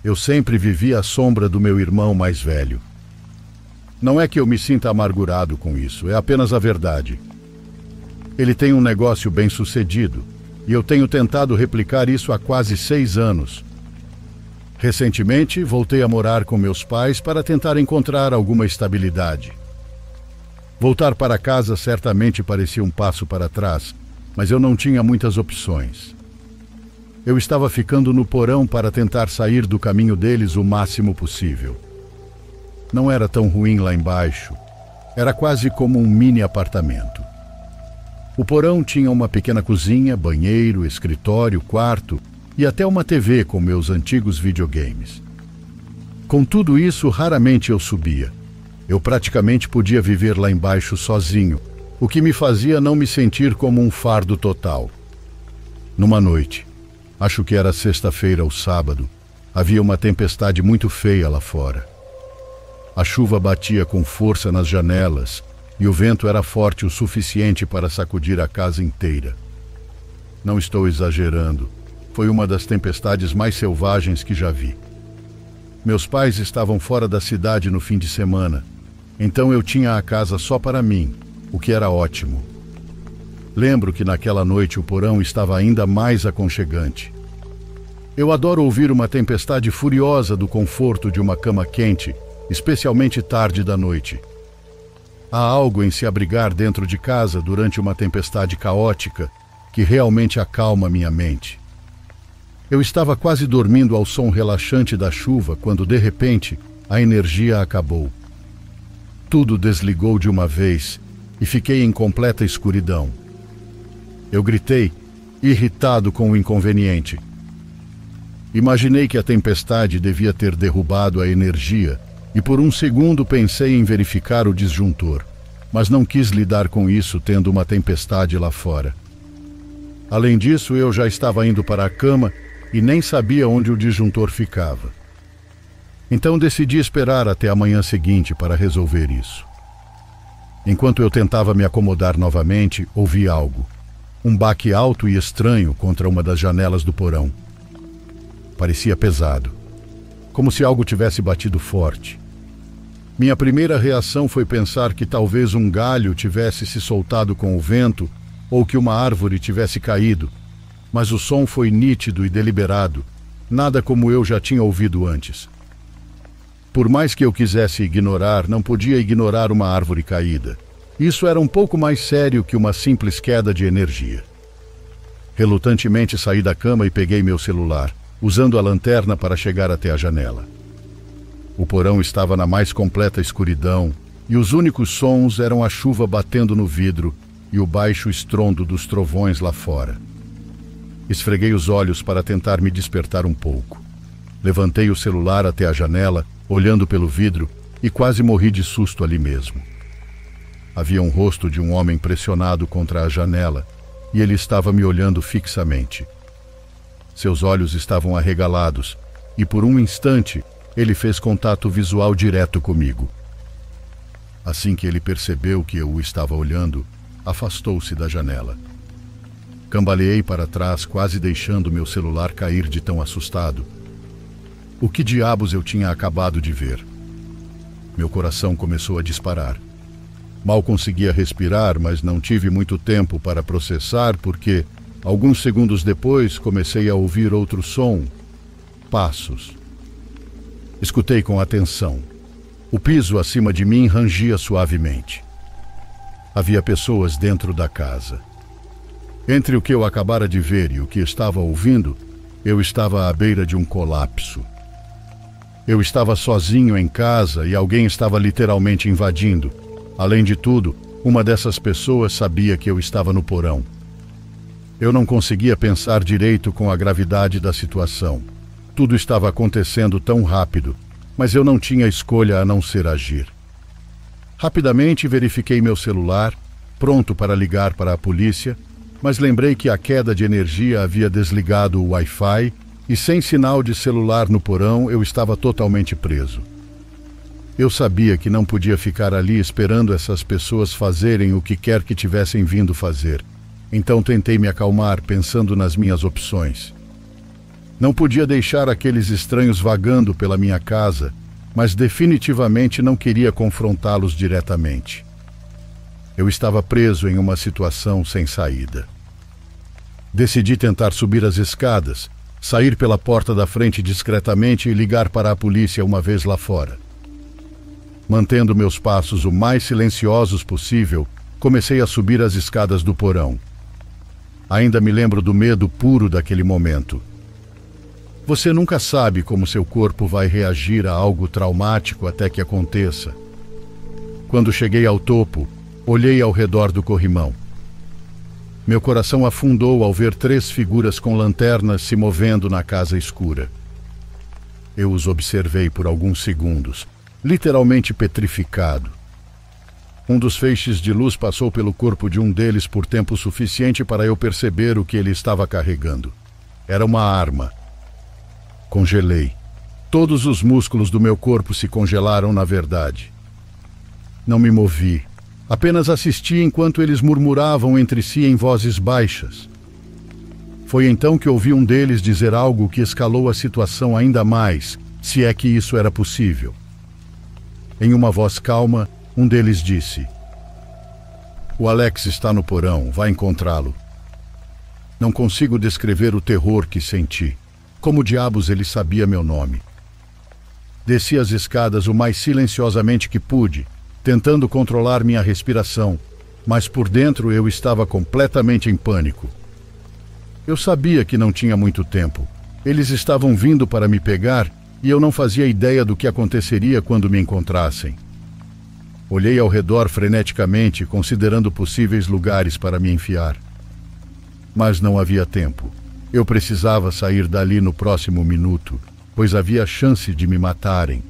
Eu sempre vivi à sombra do meu irmão mais velho. Não é que eu me sinta amargurado com isso, é apenas a verdade. Ele tem um negócio bem-sucedido, e eu tenho tentado replicar isso há quase 6 anos. Recentemente, voltei a morar com meus pais para tentar encontrar alguma estabilidade. Voltar para casa certamente parecia um passo para trás, mas eu não tinha muitas opções. Eu estava ficando no porão para tentar sair do caminho deles o máximo possível. Não era tão ruim lá embaixo. Era quase como um mini apartamento. O porão tinha uma pequena cozinha, banheiro, escritório, quarto e até uma TV com meus antigos videogames. Com tudo isso, raramente eu subia. Eu praticamente podia viver lá embaixo sozinho, o que me fazia não me sentir como um fardo total. Numa noite, acho que era sexta-feira ou sábado, havia uma tempestade muito feia lá fora. A chuva batia com força nas janelas e o vento era forte o suficiente para sacudir a casa inteira. Não estou exagerando, foi uma das tempestades mais selvagens que já vi. Meus pais estavam fora da cidade no fim de semana, então eu tinha a casa só para mim, o que era ótimo. Lembro que naquela noite o porão estava ainda mais aconchegante. Eu adoro ouvir uma tempestade furiosa do conforto de uma cama quente, especialmente tarde da noite. Há algo em se abrigar dentro de casa durante uma tempestade caótica que realmente acalma minha mente. Eu estava quase dormindo ao som relaxante da chuva quando, de repente, a energia acabou. Tudo desligou de uma vez e fiquei em completa escuridão. Eu gritei, irritado com o inconveniente. Imaginei que a tempestade devia ter derrubado a energia e por um segundo pensei em verificar o disjuntor, mas não quis lidar com isso tendo uma tempestade lá fora. Além disso, eu já estava indo para a cama e nem sabia onde o disjuntor ficava. Então decidi esperar até a manhã seguinte para resolver isso. Enquanto eu tentava me acomodar novamente, ouvi algo. Um baque alto e estranho contra uma das janelas do porão. Parecia pesado, como se algo tivesse batido forte. Minha primeira reação foi pensar que talvez um galho tivesse se soltado com o vento ou que uma árvore tivesse caído, mas o som foi nítido e deliberado, nada como eu já tinha ouvido antes. Por mais que eu quisesse ignorar, não podia ignorar uma árvore caída. Isso era um pouco mais sério que uma simples queda de energia. Relutantemente saí da cama e peguei meu celular, usando a lanterna para chegar até a janela. O porão estava na mais completa escuridão e os únicos sons eram a chuva batendo no vidro e o baixo estrondo dos trovões lá fora. Esfreguei os olhos para tentar me despertar um pouco. Levantei o celular até a janela, olhando pelo vidro, e quase morri de susto ali mesmo. Havia um rosto de um homem pressionado contra a janela e ele estava me olhando fixamente. Seus olhos estavam arregalados e por um instante ele fez contato visual direto comigo. Assim que ele percebeu que eu o estava olhando, afastou-se da janela. Cambaleei para trás, quase deixando meu celular cair de tão assustado. O que diabos eu tinha acabado de ver? Meu coração começou a disparar. Mal conseguia respirar, mas não tive muito tempo para processar porque, alguns segundos depois, comecei a ouvir outro som. Passos. Escutei com atenção. O piso acima de mim rangia suavemente. Havia pessoas dentro da casa. Entre o que eu acabara de ver e o que estava ouvindo, eu estava à beira de um colapso. Eu estava sozinho em casa e alguém estava literalmente invadindo. Além de tudo, uma dessas pessoas sabia que eu estava no porão. Eu não conseguia pensar direito com a gravidade da situação. Tudo estava acontecendo tão rápido, mas eu não tinha escolha a não ser agir. Rapidamente verifiquei meu celular, pronto para ligar para a polícia, mas lembrei que a queda de energia havia desligado o Wi-Fi e sem sinal de celular no porão eu estava totalmente preso. Eu sabia que não podia ficar ali esperando essas pessoas fazerem o que quer que tivessem vindo fazer. Então tentei me acalmar pensando nas minhas opções. Não podia deixar aqueles estranhos vagando pela minha casa, mas definitivamente não queria confrontá-los diretamente. Eu estava preso em uma situação sem saída. Decidi tentar subir as escadas, sair pela porta da frente discretamente e ligar para a polícia uma vez lá fora. Mantendo meus passos o mais silenciosos possível, comecei a subir as escadas do porão. Ainda me lembro do medo puro daquele momento. Você nunca sabe como seu corpo vai reagir a algo traumático até que aconteça. Quando cheguei ao topo, olhei ao redor do corrimão. Meu coração afundou ao ver 3 figuras com lanternas se movendo na casa escura. Eu os observei por alguns segundos, literalmente petrificado. Um dos feixes de luz passou pelo corpo de um deles por tempo suficiente para eu perceber o que ele estava carregando. Era uma arma. Congelei. Todos os músculos do meu corpo se congelaram na verdade. Não me movi. Apenas assisti enquanto eles murmuravam entre si em vozes baixas. Foi então que ouvi um deles dizer algo que escalou a situação ainda mais, se é que isso era possível. Em uma voz calma, um deles disse: "O Alex está no porão, vai encontrá-lo." Não consigo descrever o terror que senti. Como diabos ele sabia meu nome? Desci as escadas o mais silenciosamente que pude, tentando controlar minha respiração, mas por dentro eu estava completamente em pânico. Eu sabia que não tinha muito tempo. Eles estavam vindo para me pegar e eu não fazia ideia do que aconteceria quando me encontrassem. Olhei ao redor freneticamente, considerando possíveis lugares para me enfiar. Mas não havia tempo. Eu precisava sair dali no próximo minuto, pois havia chance de me matarem.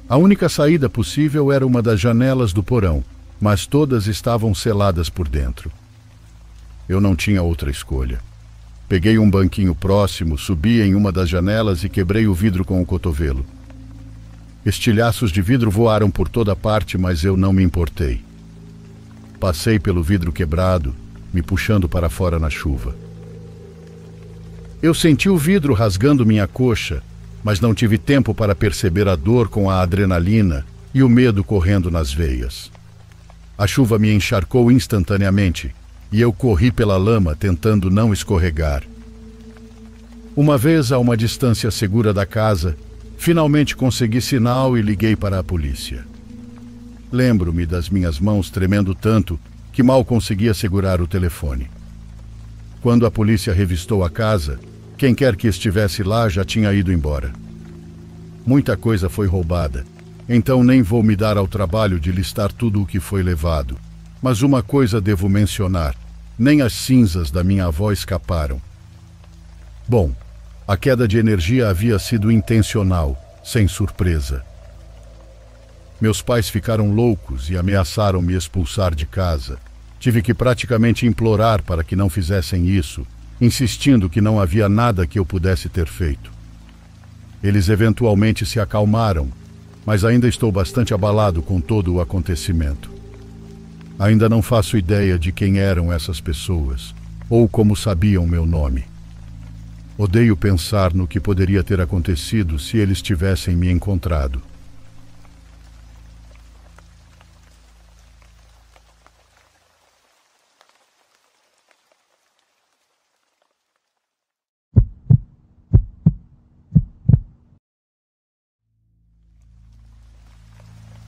A única saída possível era uma das janelas do porão, mas todas estavam seladas por dentro. Eu não tinha outra escolha. Peguei um banquinho próximo, subi em uma das janelas e quebrei o vidro com o cotovelo. Estilhaços de vidro voaram por toda parte, mas eu não me importei. Passei pelo vidro quebrado, me puxando para fora na chuva. Eu senti o vidro rasgando minha coxa, mas não tive tempo para perceber a dor com a adrenalina e o medo correndo nas veias. A chuva me encharcou instantaneamente e eu corri pela lama tentando não escorregar. Uma vez a uma distância segura da casa, finalmente consegui sinal e liguei para a polícia. Lembro-me das minhas mãos tremendo tanto que mal conseguia segurar o telefone. Quando a polícia revistou a casa, quem quer que estivesse lá já tinha ido embora. Muita coisa foi roubada, então nem vou me dar ao trabalho de listar tudo o que foi levado. Mas uma coisa devo mencionar: nem as cinzas da minha avó escaparam. Bom, a queda de energia havia sido intencional, sem surpresa. Meus pais ficaram loucos e ameaçaram me expulsar de casa. Tive que praticamente implorar para que não fizessem isso, insistindo que não havia nada que eu pudesse ter feito. Eles eventualmente se acalmaram, mas ainda estou bastante abalado com todo o acontecimento. Ainda não faço ideia de quem eram essas pessoas, ou como sabiam meu nome. Odeio pensar no que poderia ter acontecido se eles tivessem me encontrado.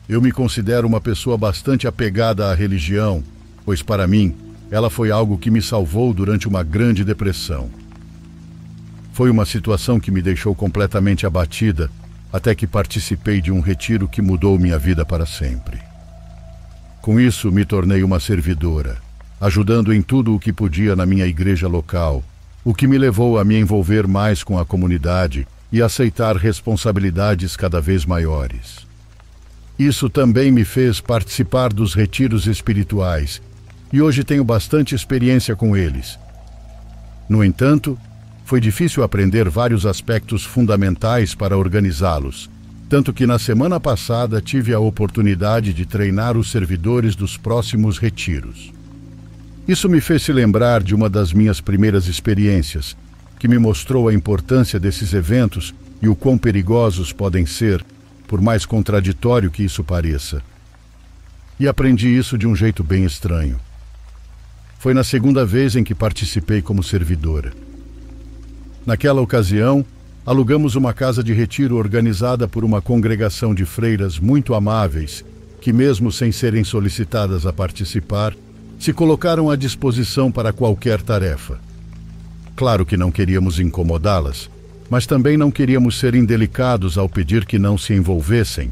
Eu me considero uma pessoa bastante apegada à religião, pois para mim, ela foi algo que me salvou durante uma grande depressão. Foi uma situação que me deixou completamente abatida, até que participei de um retiro que mudou minha vida para sempre. Com isso, me tornei uma servidora, ajudando em tudo o que podia na minha igreja local, o que me levou a me envolver mais com a comunidade e aceitar responsabilidades cada vez maiores. Isso também me fez participar dos retiros espirituais, e hoje tenho bastante experiência com eles. No entanto, foi difícil aprender vários aspectos fundamentais para organizá-los, tanto que na semana passada tive a oportunidade de treinar os servidores dos próximos retiros. Isso me fez se lembrar de uma das minhas primeiras experiências, que me mostrou a importância desses eventos e o quão perigosos podem ser, por mais contraditório que isso pareça. E aprendi isso de um jeito bem estranho. Foi na segunda vez em que participei como servidora. Naquela ocasião, alugamos uma casa de retiro organizada por uma congregação de freiras muito amáveis, que mesmo sem serem solicitadas a participar, se colocaram à disposição para qualquer tarefa. Claro que não queríamos incomodá-las, mas também não queríamos ser indelicados ao pedir que não se envolvessem,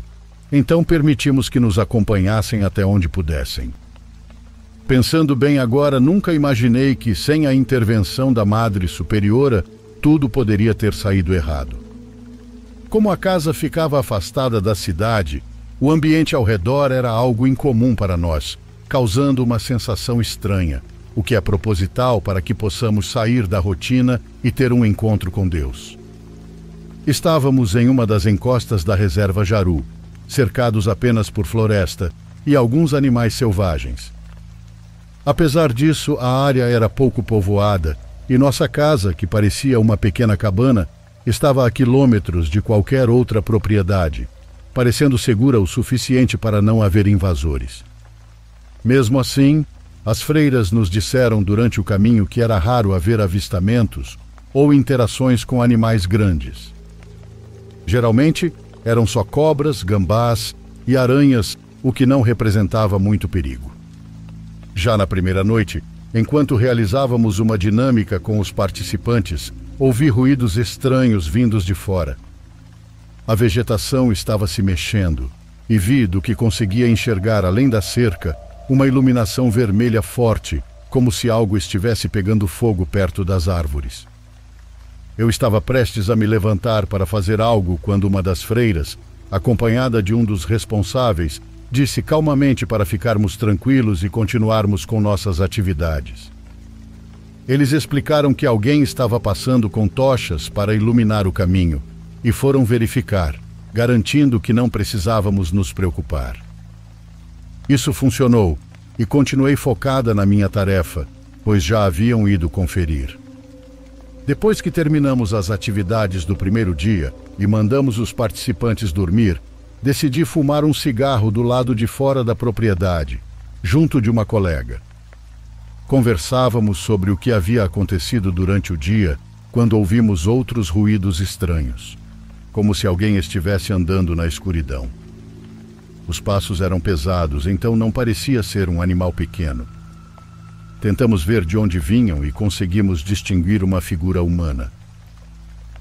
então permitimos que nos acompanhassem até onde pudessem. Pensando bem agora, nunca imaginei que, sem a intervenção da Madre Superiora, tudo poderia ter saído errado. Como a casa ficava afastada da cidade, o ambiente ao redor era algo incomum para nós, causando uma sensação estranha, o que é proposital para que possamos sair da rotina e ter um encontro com Deus. Estávamos em uma das encostas da reserva Jaru, cercados apenas por floresta e alguns animais selvagens. Apesar disso, a área era pouco povoada e nossa casa, que parecia uma pequena cabana, estava a quilômetros de qualquer outra propriedade, parecendo segura o suficiente para não haver invasores. Mesmo assim, as freiras nos disseram durante o caminho que era raro haver avistamentos ou interações com animais grandes. Geralmente, eram só cobras, gambás e aranhas, o que não representava muito perigo. Já na primeira noite, enquanto realizávamos uma dinâmica com os participantes, ouvi ruídos estranhos vindos de fora. A vegetação estava se mexendo e vi, do que conseguia enxergar além da cerca, uma iluminação vermelha forte, como se algo estivesse pegando fogo perto das árvores. Eu estava prestes a me levantar para fazer algo quando uma das freiras, acompanhada de um dos responsáveis, disse calmamente para ficarmos tranquilos e continuarmos com nossas atividades. Eles explicaram que alguém estava passando com tochas para iluminar o caminho e foram verificar, garantindo que não precisávamos nos preocupar. Isso funcionou e continuei focada na minha tarefa, pois já haviam ido conferir. Depois que terminamos as atividades do primeiro dia e mandamos os participantes dormir, decidi fumar um cigarro do lado de fora da propriedade, junto de uma colega. Conversávamos sobre o que havia acontecido durante o dia quando ouvimos outros ruídos estranhos, como se alguém estivesse andando na escuridão. Os passos eram pesados, então não parecia ser um animal pequeno. Tentamos ver de onde vinham e conseguimos distinguir uma figura humana.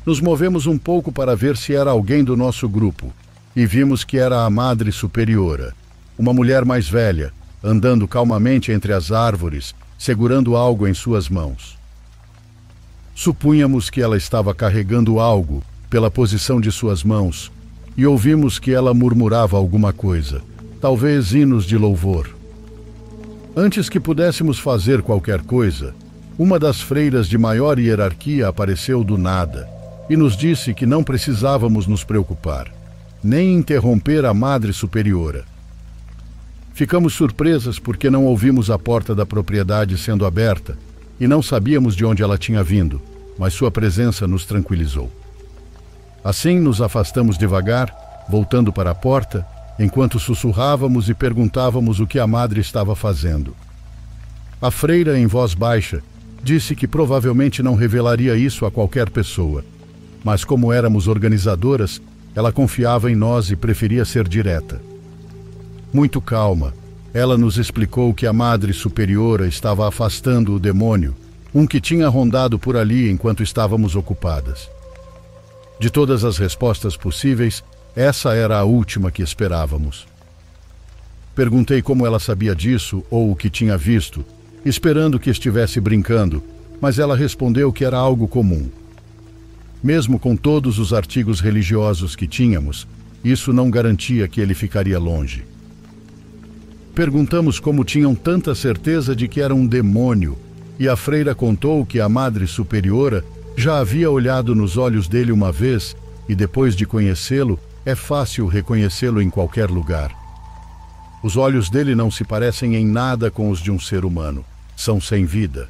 Nos movemos um pouco para ver se era alguém do nosso grupo e vimos que era a Madre Superiora, uma mulher mais velha, andando calmamente entre as árvores, segurando algo em suas mãos. Supunhamos que ela estava carregando algo pela posição de suas mãos e ouvimos que ela murmurava alguma coisa, talvez hinos de louvor. Antes que pudéssemos fazer qualquer coisa, uma das freiras de maior hierarquia apareceu do nada e nos disse que não precisávamos nos preocupar, nem interromper a Madre Superiora. Ficamos surpresas porque não ouvimos a porta da propriedade sendo aberta e não sabíamos de onde ela tinha vindo, mas sua presença nos tranquilizou. Assim nos afastamos devagar, voltando para a porta, enquanto sussurrávamos e perguntávamos o que a madre estava fazendo. A freira, em voz baixa, disse que provavelmente não revelaria isso a qualquer pessoa, mas como éramos organizadoras, ela confiava em nós e preferia ser direta. Muito calma, ela nos explicou que a Madre Superiora estava afastando o demônio, um que tinha rondado por ali enquanto estávamos ocupadas. De todas as respostas possíveis, essa era a última que esperávamos. Perguntei como ela sabia disso ou o que tinha visto, esperando que estivesse brincando, mas ela respondeu que era algo comum. Mesmo com todos os artigos religiosos que tínhamos, isso não garantia que ele ficaria longe. Perguntamos como tinham tanta certeza de que era um demônio, e a freira contou que a Madre Superiora já havia olhado nos olhos dele uma vez e depois de conhecê-lo, é fácil reconhecê-lo em qualquer lugar. Os olhos dele não se parecem em nada com os de um ser humano. São sem vida.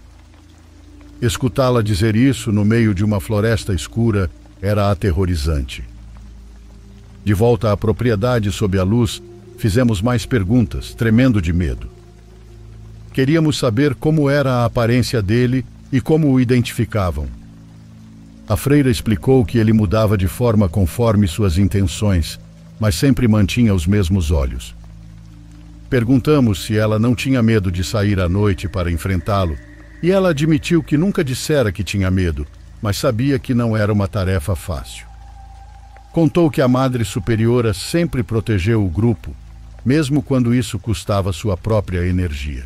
Escutá-la dizer isso no meio de uma floresta escura era aterrorizante. De volta à propriedade sob a luz, fizemos mais perguntas, tremendo de medo. Queríamos saber como era a aparência dele e como o identificavam. A freira explicou que ele mudava de forma conforme suas intenções, mas sempre mantinha os mesmos olhos. Perguntamos se ela não tinha medo de sair à noite para enfrentá-lo, e ela admitiu que nunca dissera que tinha medo, mas sabia que não era uma tarefa fácil. Contou que a Madre Superiora sempre protegeu o grupo, mesmo quando isso custava sua própria energia.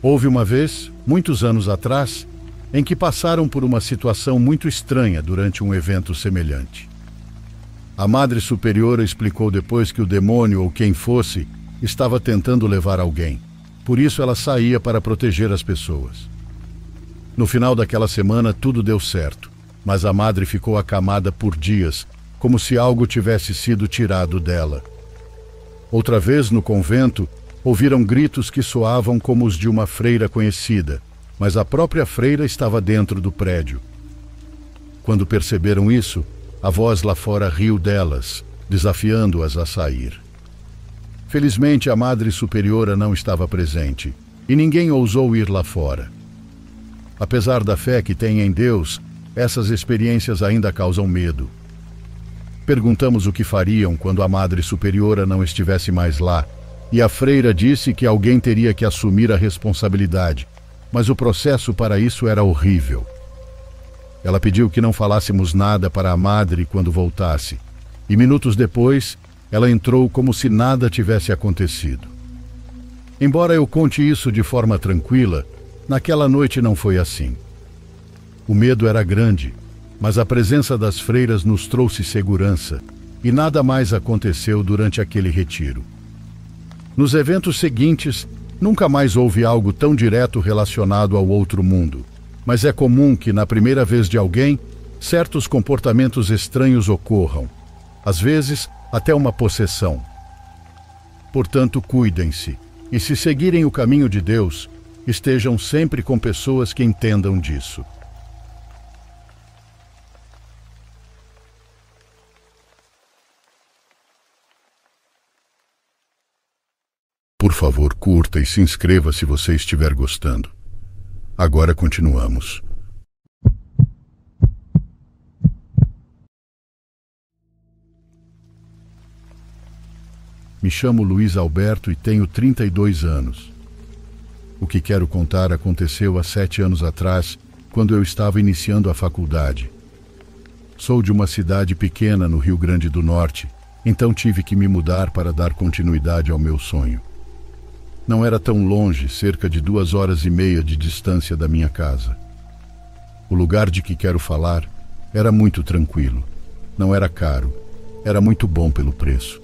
Houve uma vez, muitos anos atrás, em que passaram por uma situação muito estranha durante um evento semelhante. A Madre Superiora explicou depois que o demônio ou quem fosse estava tentando levar alguém. Por isso ela saía para proteger as pessoas. No final daquela semana tudo deu certo, mas a madre ficou acamada por dias, como se algo tivesse sido tirado dela. Outra vez, no convento, ouviram gritos que soavam como os de uma freira conhecida, mas a própria freira estava dentro do prédio. Quando perceberam isso, a voz lá fora riu delas, desafiando-as a sair. Felizmente, a Madre Superiora não estava presente, e ninguém ousou ir lá fora. Apesar da fé que têm em Deus, essas experiências ainda causam medo. Perguntamos o que fariam quando a Madre Superiora não estivesse mais lá, e a freira disse que alguém teria que assumir a responsabilidade, mas o processo para isso era horrível. Ela pediu que não falássemos nada para a Madre quando voltasse, e minutos depois, ela entrou como se nada tivesse acontecido. Embora eu conte isso de forma tranquila, naquela noite não foi assim. O medo era grande, mas a presença das freiras nos trouxe segurança, e nada mais aconteceu durante aquele retiro. Nos eventos seguintes, nunca mais houve algo tão direto relacionado ao outro mundo, mas é comum que, na primeira vez de alguém, certos comportamentos estranhos ocorram, às vezes até uma possessão. Portanto, cuidem-se, e se seguirem o caminho de Deus, estejam sempre com pessoas que entendam disso. Por favor, curta e se inscreva se você estiver gostando. Agora continuamos. Me chamo Luiz Alberto e tenho 32 anos. O que quero contar aconteceu há 7 anos atrás, quando eu estava iniciando a faculdade. Sou de uma cidade pequena no Rio Grande do Norte, então tive que me mudar para dar continuidade ao meu sonho. Não era tão longe, cerca de 2 horas e meia de distância da minha casa. O lugar de que quero falar era muito tranquilo. Não era caro, era muito bom pelo preço.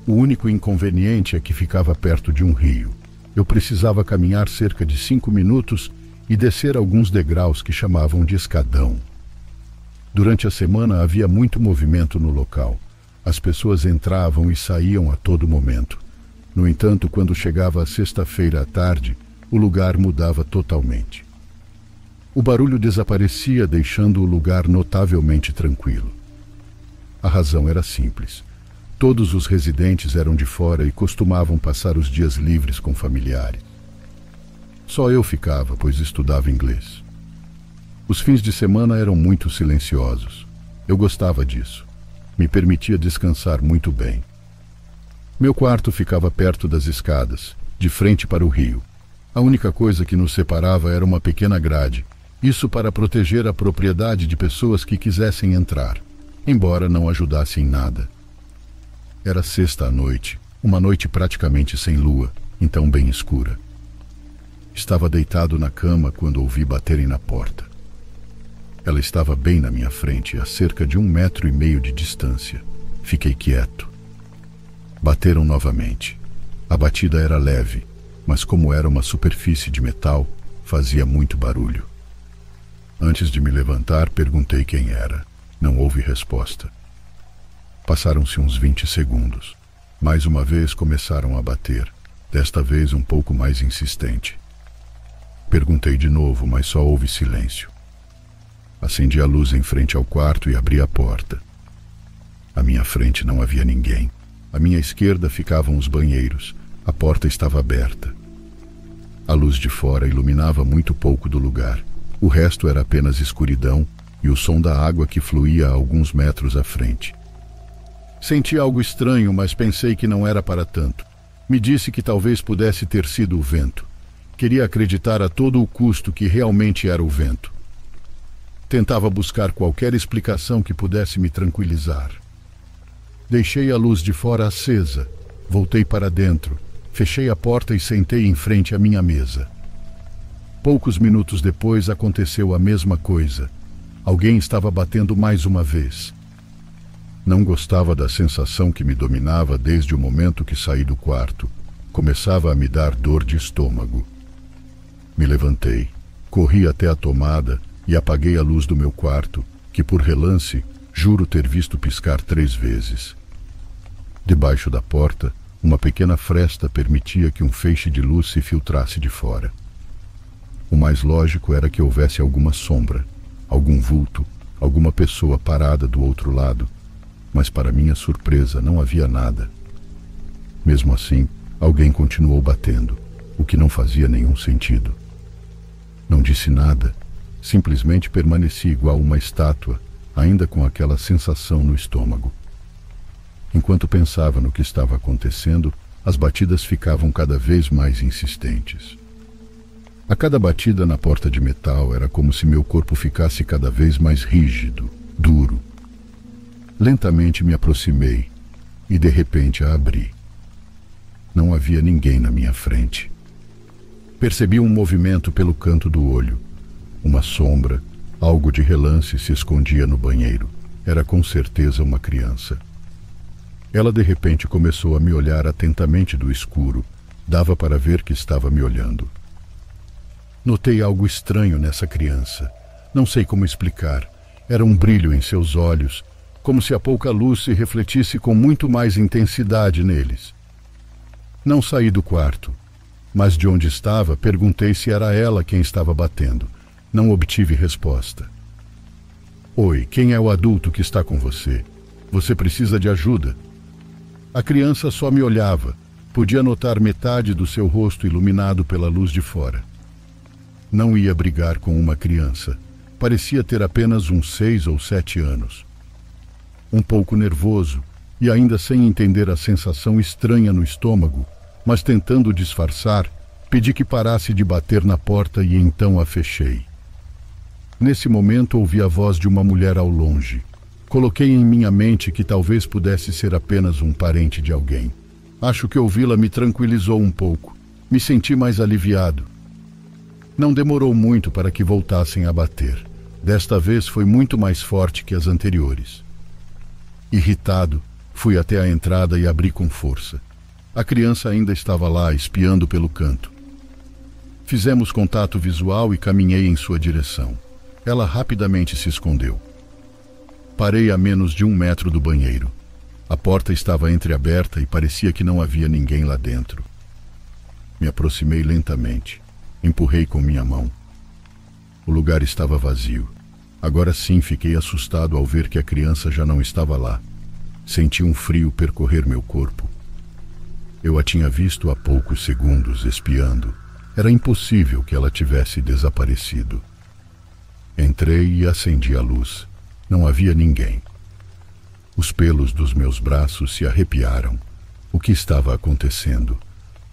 O único inconveniente é que ficava perto de um rio. Eu precisava caminhar cerca de 5 minutos e descer alguns degraus que chamavam de escadão. Durante a semana havia muito movimento no local. As pessoas entravam e saíam a todo momento. No entanto, quando chegava a sexta-feira à tarde, o lugar mudava totalmente. O barulho desaparecia, deixando o lugar notavelmente tranquilo. A razão era simples. Todos os residentes eram de fora e costumavam passar os dias livres com familiares. Só eu ficava, pois estudava inglês. Os fins de semana eram muito silenciosos. Eu gostava disso. Me permitia descansar muito bem. Meu quarto ficava perto das escadas, de frente para o rio. A única coisa que nos separava era uma pequena grade, isso para proteger a propriedade de pessoas que quisessem entrar, embora não ajudasse em nada. Era sexta à noite, uma noite praticamente sem lua, então bem escura. Estava deitado na cama quando ouvi baterem na porta. Ela estava bem na minha frente, a cerca de 1,5 metros de distância. Fiquei quieto. Bateram novamente. A batida era leve, mas como era uma superfície de metal, fazia muito barulho. Antes de me levantar, perguntei quem era. Não houve resposta. Passaram-se uns 20 segundos. Mais uma vez começaram a bater, desta vez um pouco mais insistente. Perguntei de novo, mas só houve silêncio. Acendi a luz em frente ao quarto e abri a porta. À minha frente não havia ninguém. À minha esquerda ficavam os banheiros. A porta estava aberta. A luz de fora iluminava muito pouco do lugar. O resto era apenas escuridão e o som da água que fluía a alguns metros à frente. Senti algo estranho, mas pensei que não era para tanto. Me disse que talvez pudesse ter sido o vento. Queria acreditar a todo o custo que realmente era o vento. Tentava buscar qualquer explicação que pudesse me tranquilizar. Deixei a luz de fora acesa. Voltei para dentro. Fechei a porta e sentei em frente à minha mesa. Poucos minutos depois aconteceu a mesma coisa. Alguém estava batendo mais uma vez. Não gostava da sensação que me dominava desde o momento que saí do quarto. Começava a me dar dor de estômago. Me levantei, corri até a tomada e apaguei a luz do meu quarto, que por relance juro ter visto piscar 3 vezes. Debaixo da porta, uma pequena fresta permitia que um feixe de luz se filtrasse de fora. O mais lógico era que houvesse alguma sombra, algum vulto, alguma pessoa parada do outro lado, mas para minha surpresa não havia nada. Mesmo assim, alguém continuou batendo, o que não fazia nenhum sentido. Não disse nada, simplesmente permaneci igual uma estátua, ainda com aquela sensação no estômago. Enquanto pensava no que estava acontecendo, as batidas ficavam cada vez mais insistentes. A cada batida na porta de metal era como se meu corpo ficasse cada vez mais rígido, duro. Lentamente me aproximei e de repente a abri. Não havia ninguém na minha frente. Percebi um movimento pelo canto do olho. Uma sombra, algo de relance se escondia no banheiro. Era com certeza uma criança. Ela de repente começou a me olhar atentamente do escuro. Dava para ver que estava me olhando. Notei algo estranho nessa criança. Não sei como explicar. Era um brilho em seus olhos, como se a pouca luz se refletisse com muito mais intensidade neles. Não saí do quarto, mas de onde estava perguntei se era ela quem estava batendo. Não obtive resposta. Oi, quem é o adulto que está com você? Você precisa de ajuda? A criança só me olhava. Podia notar metade do seu rosto iluminado pela luz de fora. Não ia brigar com uma criança. Parecia ter apenas uns 6 ou 7 anos. Um pouco nervoso e ainda sem entender a sensação estranha no estômago, mas tentando disfarçar, pedi que parasse de bater na porta e então a fechei. Nesse momento ouvi a voz de uma mulher ao longe. Coloquei em minha mente que talvez pudesse ser apenas um parente de alguém. Acho que ouvi-la me tranquilizou um pouco. Me senti mais aliviado. Não demorou muito para que voltassem a bater. Desta vez foi muito mais forte que as anteriores. Irritado, fui até a entrada e abri com força. A criança ainda estava lá, espiando pelo canto. Fizemos contato visual e caminhei em sua direção. Ela rapidamente se escondeu. Parei a menos de 1 metro do banheiro. A porta estava entreaberta e parecia que não havia ninguém lá dentro. Me aproximei lentamente. Empurrei com minha mão. O lugar estava vazio. Agora sim fiquei assustado ao ver que a criança já não estava lá. Senti um frio percorrer meu corpo. Eu a tinha visto há poucos segundos espiando. Era impossível que ela tivesse desaparecido. Entrei e acendi a luz. Não havia ninguém. Os pelos dos meus braços se arrepiaram. O que estava acontecendo?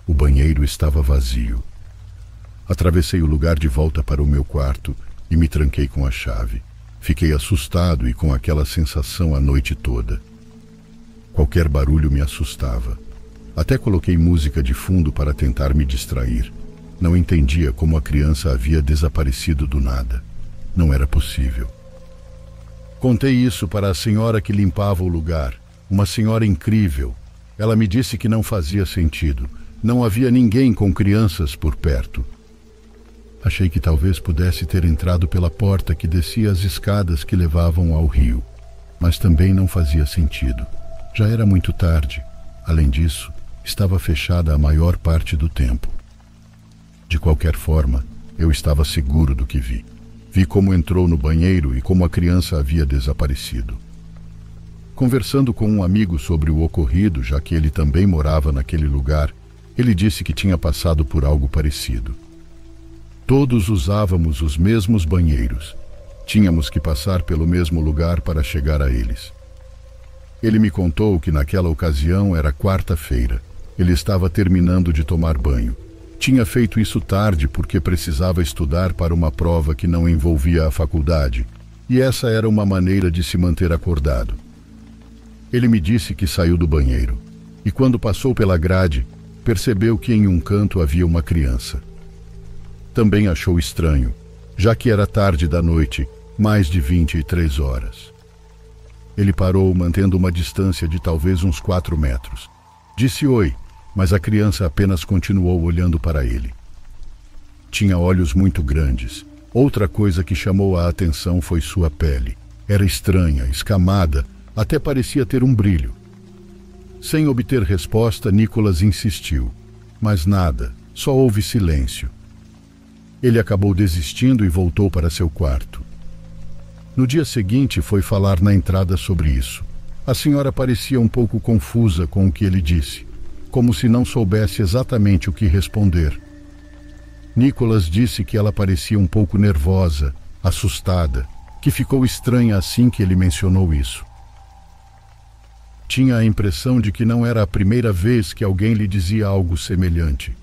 O banheiro estava vazio. Atravessei o lugar de volta para o meu quarto e me tranquei com a chave. Fiquei assustado e com aquela sensação a noite toda. Qualquer barulho me assustava. Até coloquei música de fundo para tentar me distrair. Não entendia como a criança havia desaparecido do nada. Não era possível. Contei isso para a senhora que limpava o lugar. Uma senhora incrível. Ela me disse que não fazia sentido. Não havia ninguém com crianças por perto. Achei que talvez pudesse ter entrado pela porta que descia as escadas que levavam ao rio. Mas também não fazia sentido. Já era muito tarde. Além disso, estava fechada a maior parte do tempo. De qualquer forma, Eu estava seguro do que vi. Vi como entrou no banheiro e como a criança havia desaparecido. Conversando com um amigo sobre o ocorrido, já que ele também morava naquele lugar, ele disse que tinha passado por algo parecido. Todos usávamos os mesmos banheiros. Tínhamos que passar pelo mesmo lugar para chegar a eles. Ele me contou que naquela ocasião era quarta-feira. Ele estava terminando de tomar banho. Tinha feito isso tarde porque precisava estudar para uma prova que não envolvia a faculdade, e essa era uma maneira de se manter acordado. Ele me disse que saiu do banheiro, e quando passou pela grade, percebeu que em um canto havia uma criança. Também achou estranho, já que era tarde da noite, mais de 23 horas. Ele parou mantendo uma distância de talvez uns 4 metros. Disse oi, mas a criança apenas continuou olhando para ele. Tinha olhos muito grandes. Outra coisa que chamou a atenção foi sua pele. Era estranha, escamada, até parecia ter um brilho. Sem obter resposta, Nicholas insistiu, mas nada, só houve silêncio. Ele acabou desistindo e voltou para seu quarto. No dia seguinte, foi falar na entrada sobre isso. A senhora parecia um pouco confusa com o que ele disse, como se não soubesse exatamente o que responder. Nicholas disse que ela parecia um pouco nervosa, assustada, que ficou estranha assim que ele mencionou isso. Tinha a impressão de que não era a primeira vez que alguém lhe dizia algo semelhante.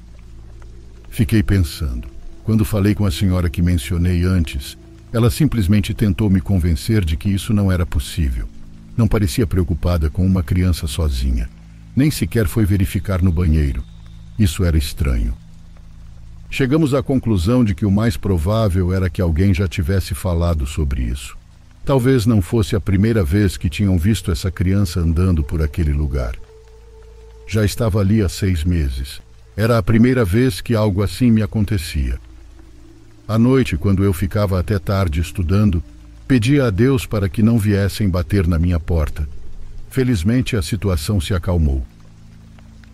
Fiquei pensando. Quando falei com a senhora que mencionei antes, ela simplesmente tentou me convencer de que isso não era possível. Não parecia preocupada com uma criança sozinha. Nem sequer foi verificar no banheiro. Isso era estranho. Chegamos à conclusão de que o mais provável era que alguém já tivesse falado sobre isso. Talvez não fosse a primeira vez que tinham visto essa criança andando por aquele lugar. Já estava ali há 6 meses. Era a primeira vez que algo assim me acontecia. À noite, quando eu ficava até tarde estudando, pedia a Deus para que não viessem bater na minha porta. Felizmente, a situação se acalmou.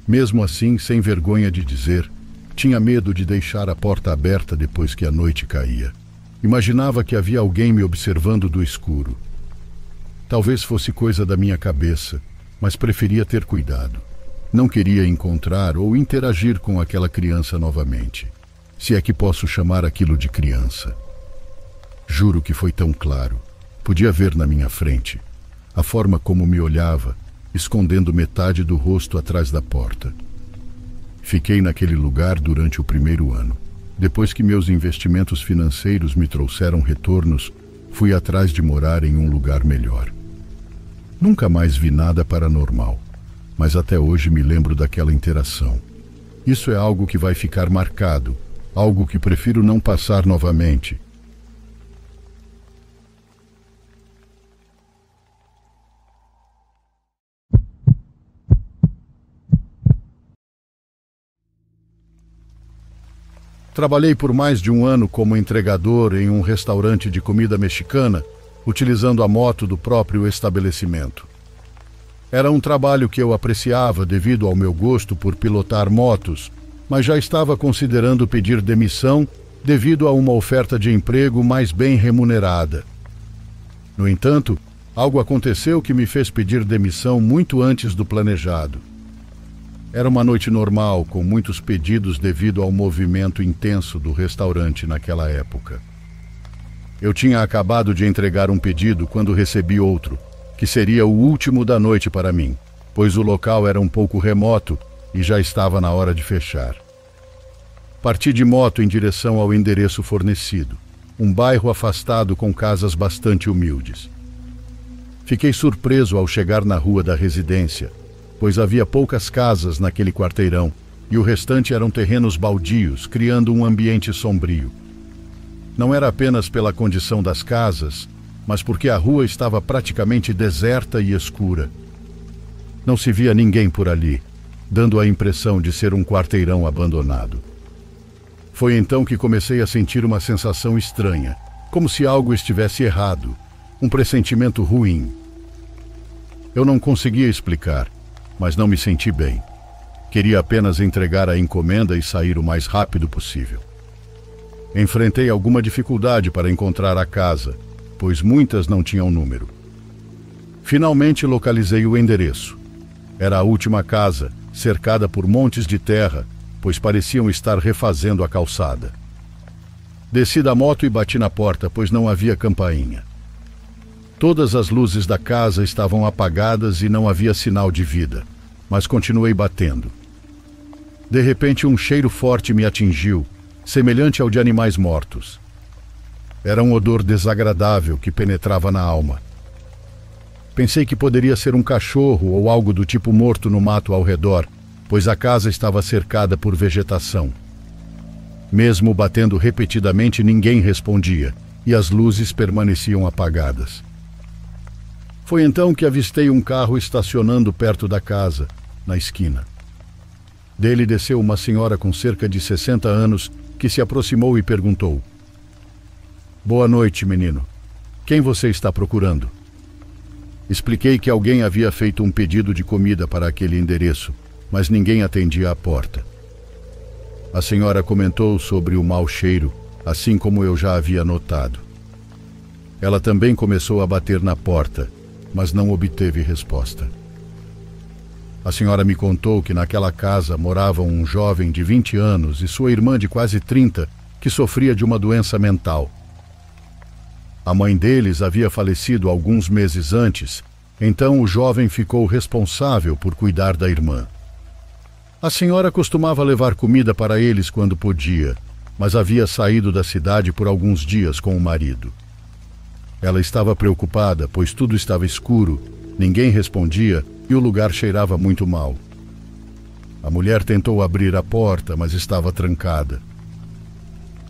Mesmo assim, sem vergonha de dizer, tinha medo de deixar a porta aberta depois que a noite caía. Imaginava que havia alguém me observando do escuro. Talvez fosse coisa da minha cabeça, mas preferia ter cuidado. Não queria encontrar ou interagir com aquela criança novamente, se é que posso chamar aquilo de criança. Juro que foi tão claro. Podia ver na minha frente a forma como me olhava, escondendo metade do rosto atrás da porta. Fiquei naquele lugar durante o primeiro ano. Depois que meus investimentos financeiros me trouxeram retornos, fui atrás de morar em um lugar melhor. Nunca mais vi nada paranormal, mas até hoje me lembro daquela interação. Isso é algo que vai ficar marcado, algo que prefiro não passar novamente. Trabalhei por mais de 1 ano como entregador em um restaurante de comida mexicana, utilizando a moto do próprio estabelecimento. Era um trabalho que eu apreciava devido ao meu gosto por pilotar motos, mas já estava considerando pedir demissão devido a uma oferta de emprego mais bem remunerada. No entanto, algo aconteceu que me fez pedir demissão muito antes do planejado. Era uma noite normal, com muitos pedidos devido ao movimento intenso do restaurante naquela época. Eu tinha acabado de entregar um pedido quando recebi outro, que seria o último da noite para mim, pois o local era um pouco remoto e já estava na hora de fechar. Parti de moto em direção ao endereço fornecido, um bairro afastado com casas bastante humildes. Fiquei surpreso ao chegar na rua da residência, pois havia poucas casas naquele quarteirão e o restante eram terrenos baldios, criando um ambiente sombrio. Não era apenas pela condição das casas, mas porque a rua estava praticamente deserta e escura. Não se via ninguém por ali, dando a impressão de ser um quarteirão abandonado. Foi então que comecei a sentir uma sensação estranha, como se algo estivesse errado, um pressentimento ruim. Eu não conseguia explicar, mas não me senti bem. Queria apenas entregar a encomenda e sair o mais rápido possível. Enfrentei alguma dificuldade para encontrar a casa, pois muitas não tinham número. Finalmente localizei o endereço. Era a última casa, cercada por montes de terra, pois pareciam estar refazendo a calçada. Desci da moto e bati na porta, pois não havia campainha. Todas as luzes da casa estavam apagadas e não havia sinal de vida, mas continuei batendo. De repente, um cheiro forte me atingiu, semelhante ao de animais mortos. Era um odor desagradável que penetrava na alma. Pensei que poderia ser um cachorro ou algo do tipo morto no mato ao redor, pois a casa estava cercada por vegetação. Mesmo batendo repetidamente, ninguém respondia, e as luzes permaneciam apagadas. Foi então que avistei um carro estacionando perto da casa, na esquina. Dele desceu uma senhora com cerca de 60 anos, que se aproximou e perguntou: "Boa noite, menino. Quem você está procurando?" Expliquei que alguém havia feito um pedido de comida para aquele endereço, mas ninguém atendia à porta. A senhora comentou sobre o mau cheiro, assim como eu já havia notado. Ela também começou a bater na porta, mas não obteve resposta. A senhora me contou que naquela casa morava um jovem de 20 anos e sua irmã de quase 30, que sofria de uma doença mental. A mãe deles havia falecido alguns meses antes, então o jovem ficou responsável por cuidar da irmã. A senhora costumava levar comida para eles quando podia, mas havia saído da cidade por alguns dias com o marido. Ela estava preocupada, pois tudo estava escuro, ninguém respondia e o lugar cheirava muito mal. A mulher tentou abrir a porta, mas estava trancada.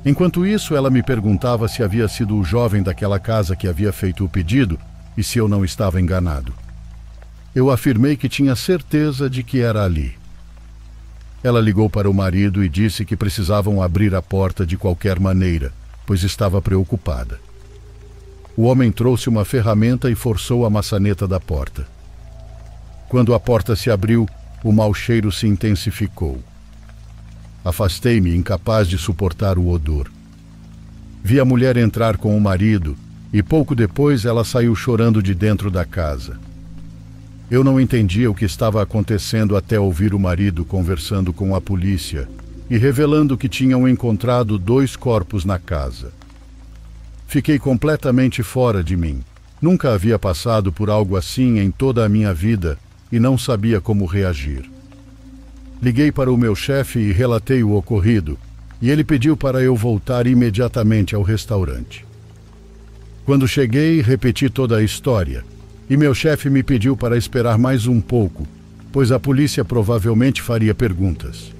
Enquanto isso, ela me perguntava se havia sido o jovem daquela casa que havia feito o pedido e se eu não estava enganado. Eu afirmei que tinha certeza de que era ali. Ela ligou para o marido e disse que precisavam abrir a porta de qualquer maneira, pois estava preocupada. O homem trouxe uma ferramenta e forçou a maçaneta da porta. Quando a porta se abriu, o mau cheiro se intensificou. Afastei-me, incapaz de suportar o odor. Vi a mulher entrar com o marido e pouco depois ela saiu chorando de dentro da casa. Eu não entendia o que estava acontecendo até ouvir o marido conversando com a polícia e revelando que tinham encontrado 2 corpos na casa. Fiquei completamente fora de mim. Nunca havia passado por algo assim em toda a minha vida e não sabia como reagir. Liguei para o meu chefe e relatei o ocorrido, e ele pediu para eu voltar imediatamente ao restaurante. Quando cheguei, repeti toda a história, e meu chefe me pediu para esperar mais um pouco, pois a polícia provavelmente faria perguntas.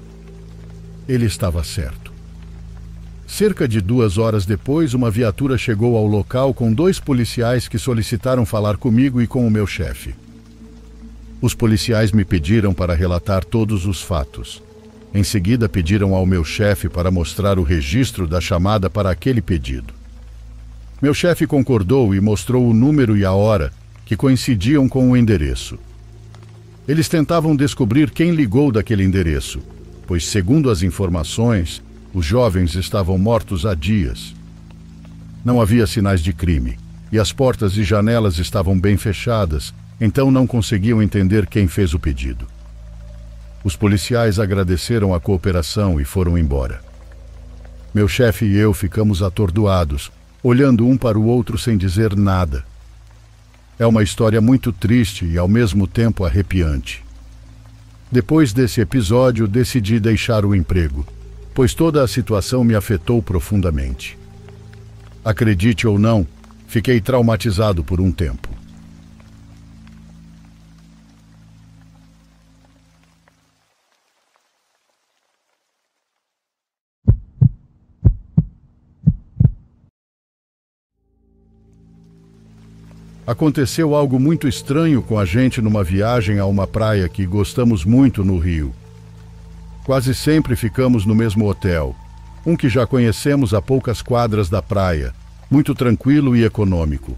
Ele estava certo. Cerca de 2 horas depois, uma viatura chegou ao local com 2 policiais que solicitaram falar comigo e com o meu chefe. Os policiais me pediram para relatar todos os fatos. Em seguida, pediram ao meu chefe para mostrar o registro da chamada para aquele pedido. Meu chefe concordou e mostrou o número e a hora, que coincidiam com o endereço. Eles tentavam descobrir quem ligou daquele endereço, pois, segundo as informações, os jovens estavam mortos há dias. Não havia sinais de crime, e as portas e janelas estavam bem fechadas, então não conseguiam entender quem fez o pedido. Os policiais agradeceram a cooperação e foram embora. Meu chefe e eu ficamos atordoados, olhando um para o outro sem dizer nada. É uma história muito triste e ao mesmo tempo arrepiante. Depois desse episódio, decidi deixar o emprego, pois toda a situação me afetou profundamente. Acredite ou não, fiquei traumatizado por um tempo. Aconteceu algo muito estranho com a gente numa viagem a uma praia que gostamos muito no Rio. Quase sempre ficamos no mesmo hotel, um que já conhecemos a poucas quadras da praia, muito tranquilo e econômico.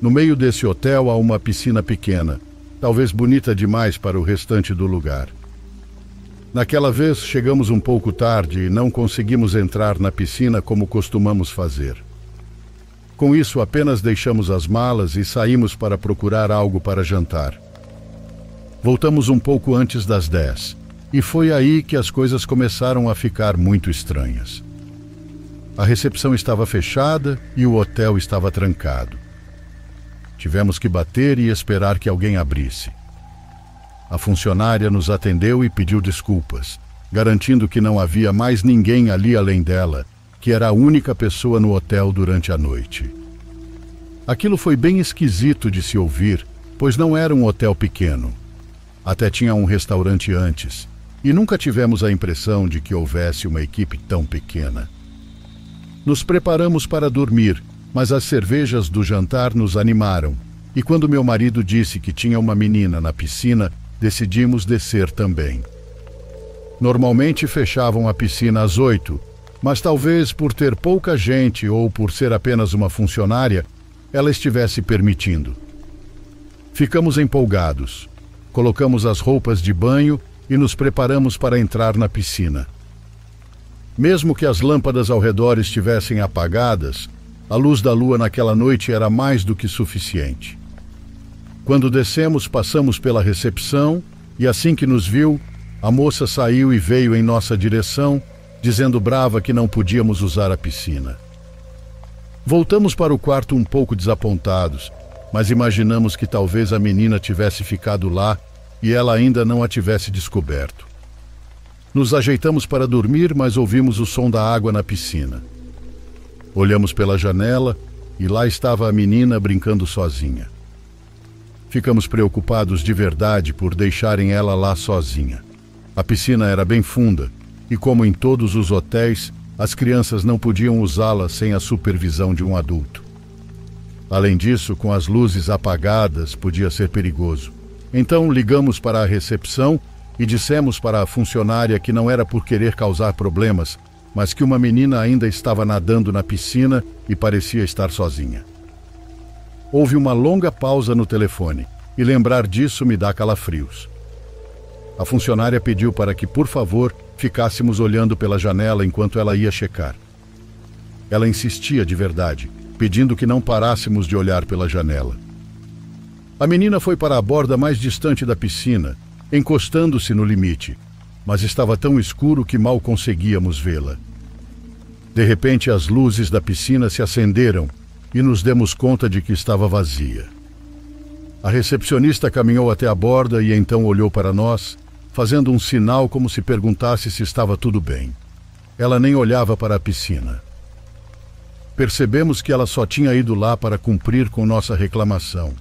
No meio desse hotel há uma piscina pequena, talvez bonita demais para o restante do lugar. Naquela vez chegamos um pouco tarde e não conseguimos entrar na piscina como costumamos fazer. Com isso, apenas deixamos as malas e saímos para procurar algo para jantar. Voltamos um pouco antes das 10, e foi aí que as coisas começaram a ficar muito estranhas. A recepção estava fechada e o hotel estava trancado. Tivemos que bater e esperar que alguém abrisse. A funcionária nos atendeu e pediu desculpas, garantindo que não havia mais ninguém ali além dela, que era a única pessoa no hotel durante a noite. Aquilo foi bem esquisito de se ouvir, pois não era um hotel pequeno. Até tinha um restaurante antes, e nunca tivemos a impressão de que houvesse uma equipe tão pequena. Nos preparamos para dormir, mas as cervejas do jantar nos animaram, e quando meu marido disse que tinha uma menina na piscina, decidimos descer também. Normalmente fechavam a piscina às 8, mas talvez por ter pouca gente ou por ser apenas uma funcionária, ela estivesse permitindo. Ficamos empolgados, colocamos as roupas de banho e nos preparamos para entrar na piscina. Mesmo que as lâmpadas ao redor estivessem apagadas, a luz da lua naquela noite era mais do que suficiente. Quando descemos, passamos pela recepção e assim que nos viu, a moça saiu e veio em nossa direção, dizendo brava que não podíamos usar a piscina. Voltamos para o quarto um pouco desapontados, mas imaginamos que talvez a menina tivesse ficado lá e ela ainda não a tivesse descoberto. Nos ajeitamos para dormir, mas ouvimos o som da água na piscina. Olhamos pela janela e lá estava a menina brincando sozinha. Ficamos preocupados de verdade por deixarem ela lá sozinha. A piscina era bem funda e, como em todos os hotéis, as crianças não podiam usá-la sem a supervisão de um adulto. Além disso, com as luzes apagadas, podia ser perigoso. Então ligamos para a recepção e dissemos para a funcionária que não era por querer causar problemas, mas que uma menina ainda estava nadando na piscina e parecia estar sozinha. Houve uma longa pausa no telefone, e lembrar disso me dá calafrios. A funcionária pediu para que, por favor, ficássemos olhando pela janela enquanto ela ia checar. Ela insistia de verdade, pedindo que não parássemos de olhar pela janela. A menina foi para a borda mais distante da piscina, encostando-se no limite, mas estava tão escuro que mal conseguíamos vê-la. De repente, as luzes da piscina se acenderam e nos demos conta de que estava vazia. A recepcionista caminhou até a borda e então olhou para nós, fazendo um sinal como se perguntasse se estava tudo bem. Ela nem olhava para a piscina. Percebemos que ela só tinha ido lá para cumprir com nossa reclamação.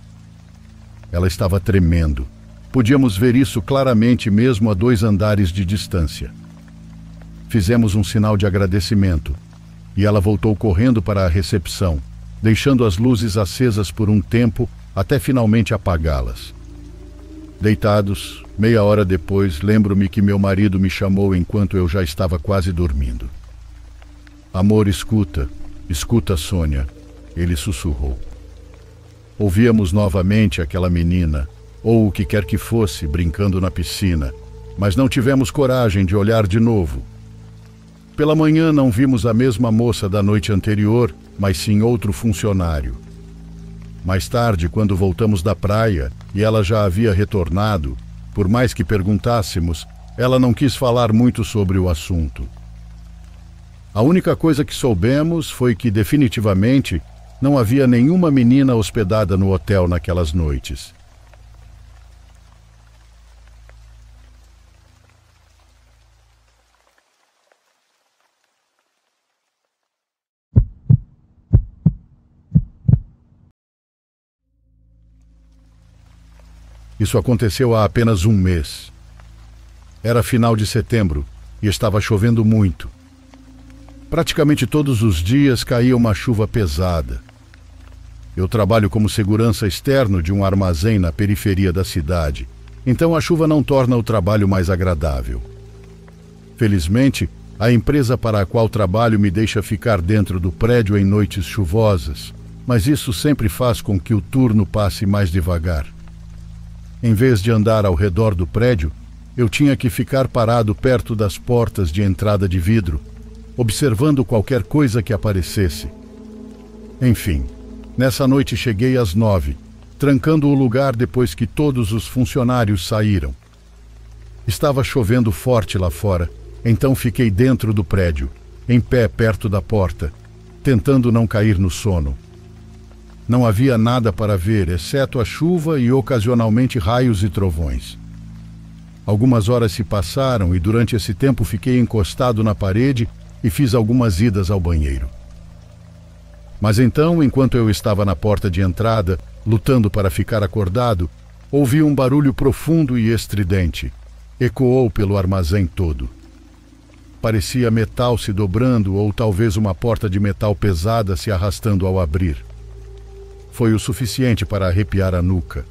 Ela estava tremendo. Podíamos ver isso claramente mesmo a 2 andares de distância. Fizemos um sinal de agradecimento e ela voltou correndo para a recepção, deixando as luzes acesas por um tempo até finalmente apagá-las. Deitados, meia hora depois, lembro-me que meu marido me chamou enquanto eu já estava quase dormindo. Amor, escuta, Sônia, ele sussurrou. Ouvíamos novamente aquela menina, ou o que quer que fosse, brincando na piscina, mas não tivemos coragem de olhar de novo. Pela manhã não vimos a mesma moça da noite anterior, mas sim outro funcionário. Mais tarde, quando voltamos da praia e ela já havia retornado, por mais que perguntássemos, ela não quis falar muito sobre o assunto. A única coisa que soubemos foi que, definitivamente, não havia nenhuma menina hospedada no hotel naquelas noites. Isso aconteceu há apenas um mês. Era final de setembro e estava chovendo muito. Praticamente todos os dias caía uma chuva pesada. Eu trabalho como segurança externo de um armazém na periferia da cidade, então a chuva não torna o trabalho mais agradável. Felizmente, a empresa para a qual trabalho me deixa ficar dentro do prédio em noites chuvosas, mas isso sempre faz com que o turno passe mais devagar. Em vez de andar ao redor do prédio, eu tinha que ficar parado perto das portas de entrada de vidro, observando qualquer coisa que aparecesse. Enfim, nessa noite cheguei às 9, trancando o lugar depois que todos os funcionários saíram. Estava chovendo forte lá fora, então fiquei dentro do prédio, em pé perto da porta, tentando não cair no sono. Não havia nada para ver, exceto a chuva e ocasionalmente raios e trovões. Algumas horas se passaram e durante esse tempo fiquei encostado na parede e fiz algumas idas ao banheiro. Mas então, enquanto eu estava na porta de entrada, lutando para ficar acordado, ouvi um barulho profundo e estridente. Ecoou pelo armazém todo. Parecia metal se dobrando ou talvez uma porta de metal pesada se arrastando ao abrir. Foi o suficiente para arrepiar a nuca.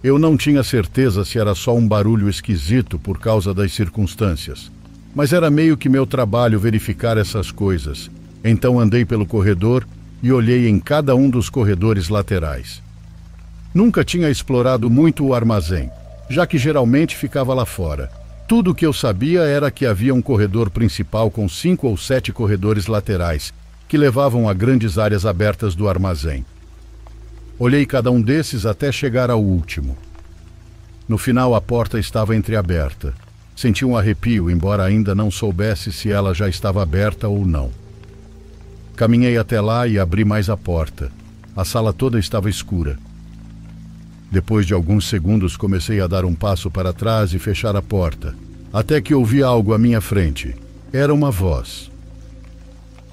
Eu não tinha certeza se era só um barulho esquisito por causa das circunstâncias, mas era meio que meu trabalho verificar essas coisas. Então andei pelo corredor e olhei em cada um dos corredores laterais. Nunca tinha explorado muito o armazém, já que geralmente ficava lá fora. Tudo o que eu sabia era que havia um corredor principal com 5 ou 7 corredores laterais, que levavam a grandes áreas abertas do armazém. Olhei cada um desses até chegar ao último. No final, a porta estava entreaberta. Senti um arrepio, embora ainda não soubesse se ela já estava aberta ou não. Caminhei até lá e abri mais a porta. A sala toda estava escura. Depois de alguns segundos, comecei a dar um passo para trás e fechar a porta, até que ouvi algo à minha frente. Era uma voz.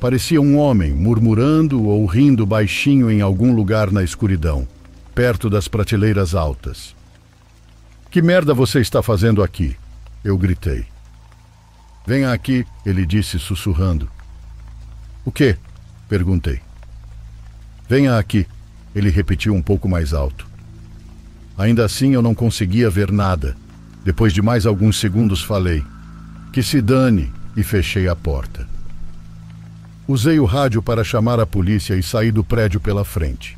Parecia um homem murmurando ou rindo baixinho em algum lugar na escuridão, perto das prateleiras altas. "Que merda você está fazendo aqui?" eu gritei. "Venha aqui", ele disse sussurrando. "O quê?" perguntei. "Venha aqui", ele repetiu um pouco mais alto. Ainda assim eu não conseguia ver nada. Depois de mais alguns segundos falei, "Que se dane", e fechei a porta. Usei o rádio para chamar a polícia e saí do prédio pela frente.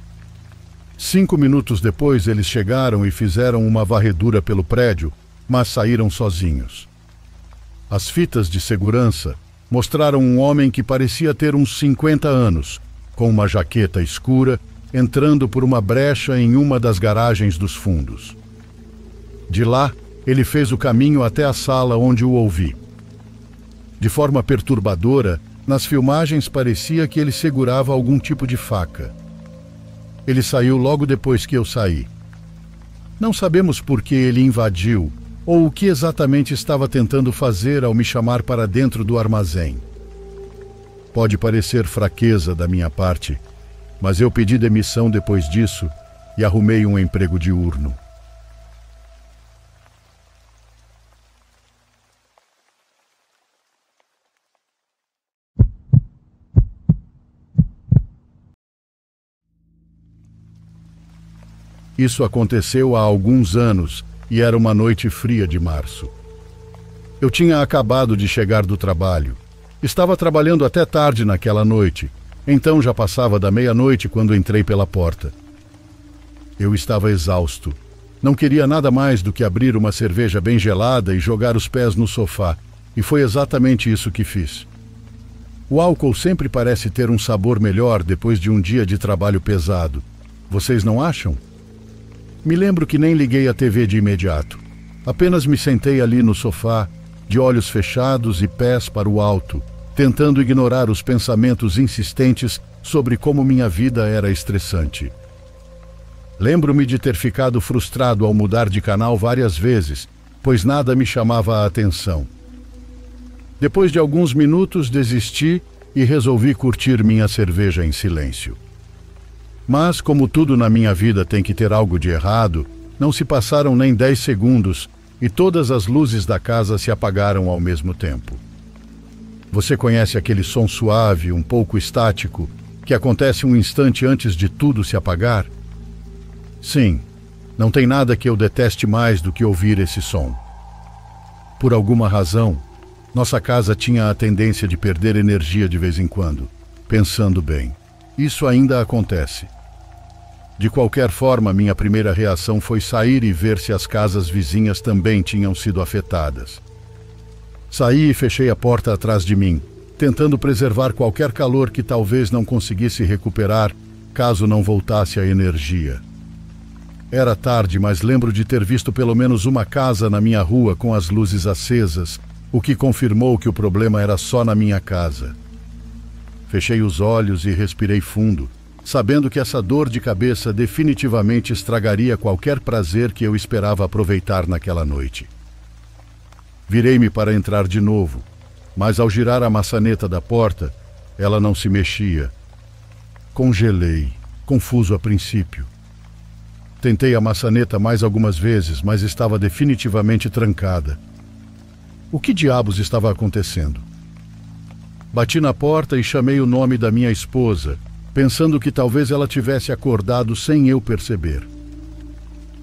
5 minutos depois eles chegaram e fizeram uma varredura pelo prédio, mas saíram sozinhos. As fitas de segurança mostraram um homem que parecia ter uns 50 anos, com uma jaqueta escura, entrando por uma brecha em uma das garagens dos fundos. De lá, ele fez o caminho até a sala onde o ouvi. De forma perturbadora, nas filmagens parecia que ele segurava algum tipo de faca. Ele saiu logo depois que eu saí. Não sabemos por que ele invadiu ou o que exatamente estava tentando fazer ao me chamar para dentro do armazém. Pode parecer fraqueza da minha parte, mas eu pedi demissão depois disso e arrumei um emprego diurno. Isso aconteceu há alguns anos e era uma noite fria de março. Eu tinha acabado de chegar do trabalho. Estava trabalhando até tarde naquela noite, então já passava da meia-noite quando entrei pela porta. Eu estava exausto. Não queria nada mais do que abrir uma cerveja bem gelada e jogar os pés no sofá, e foi exatamente isso que fiz. O álcool sempre parece ter um sabor melhor depois de um dia de trabalho pesado. Vocês não acham? Me lembro que nem liguei a TV de imediato. Apenas me sentei ali no sofá, de olhos fechados e pés para o alto, tentando ignorar os pensamentos insistentes sobre como minha vida era estressante. Lembro-me de ter ficado frustrado ao mudar de canal várias vezes, pois nada me chamava a atenção. Depois de alguns minutos desisti e resolvi curtir minha cerveja em silêncio. Mas, como tudo na minha vida tem que ter algo de errado, não se passaram nem 10 segundos e todas as luzes da casa se apagaram ao mesmo tempo. Você conhece aquele som suave, um pouco estático, que acontece um instante antes de tudo se apagar? Sim, não tem nada que eu deteste mais do que ouvir esse som. Por alguma razão, nossa casa tinha a tendência de perder energia de vez em quando. Pensando bem, isso ainda acontece. De qualquer forma, minha primeira reação foi sair e ver se as casas vizinhas também tinham sido afetadas. Saí e fechei a porta atrás de mim, tentando preservar qualquer calor que talvez não conseguisse recuperar caso não voltasse a energia. Era tarde, mas lembro de ter visto pelo menos uma casa na minha rua com as luzes acesas, o que confirmou que o problema era só na minha casa. Fechei os olhos e respirei fundo, sabendo que essa dor de cabeça definitivamente estragaria qualquer prazer que eu esperava aproveitar naquela noite. Virei-me para entrar de novo, mas ao girar a maçaneta da porta, ela não se mexia. Congelei, confuso a princípio. Tentei a maçaneta mais algumas vezes, mas estava definitivamente trancada. O que diabos estava acontecendo? Bati na porta e chamei o nome da minha esposa, pensando que talvez ela tivesse acordado sem eu perceber.